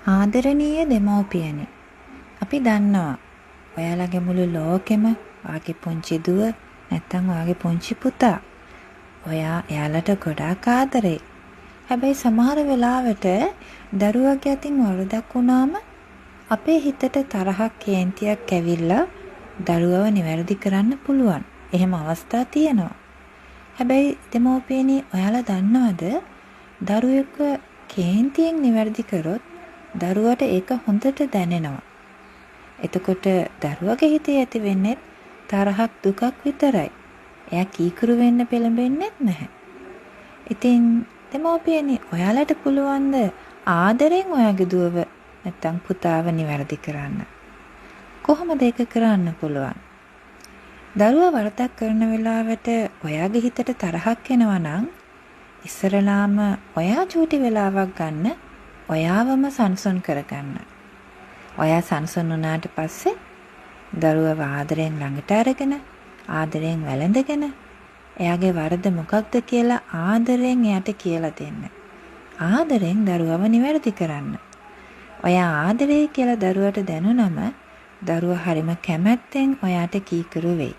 ආදරණීය දෙමව්පියනි, අපි දන්නවා ඔයාලගේ මුළු ලෝකෙම ඔයාගේ පුංචි දුව නැත්තම් ඔයාගේ පුංචි පුතා එයාලට ගොඩාක් ආදරේ. හැබැයි සමහර වෙලාවට දරුවගේ අතින් වරදක් වුණාම අපේ හිතට තරහක් කේන්තියක් ඇවිල්ලා දරුවව නිවැරදි කරන්න පුළුවන්. එහෙම අවස්ථා තියෙනවා. හැබැයි දෙමව්පියනි, ඔයාලා දන්නවද දරුවෙක්ව කේන්තියෙන් නිවැරදි කරොත් දරුවට ඒක හොඳට දැනෙනවා. එතකොට දරුවගේ හිතේ ඇති වෙන්නේ තරහක් දුකක් විතරයි. එයා කීකරු වෙන්න පෙළඹෙන්නේ නැහැ. ඉතින් දෙමව්පියනි, ඔයාලට පුළුවන් ද ආදරෙන් ඔයාගේ දුවව නැත්තම් පුතාව නිවැරදි කරන්න? කොහොමද ඒක කරන්න පුළුවන්? දරුවා වරදක් කරන වෙලාවට ඔයාගේ හිතට තරහක් එනවා නම් ඉස්සරලාම ඔයා චූටි වෙලාවක් ගන්න ඔයාවම සංසුන් කරගන්න. ඔයා සංසුන් වුණාට පස්සේ දරුවව ආදරෙන් ළඟට අරගෙන ආදරෙන් වැළඳගෙන එයාගේ වරද මොකක්ද කියලා ආදරෙන් එයාට කියලා දෙන්න. ආදරෙන් දරුවව නිවැරදි කරන්න. ඔයා ආදරේ කියලා දරුවට දැනුනම දරුවා හරිම කැමැත්තෙන් ඔයාට කීකරු වෙයි.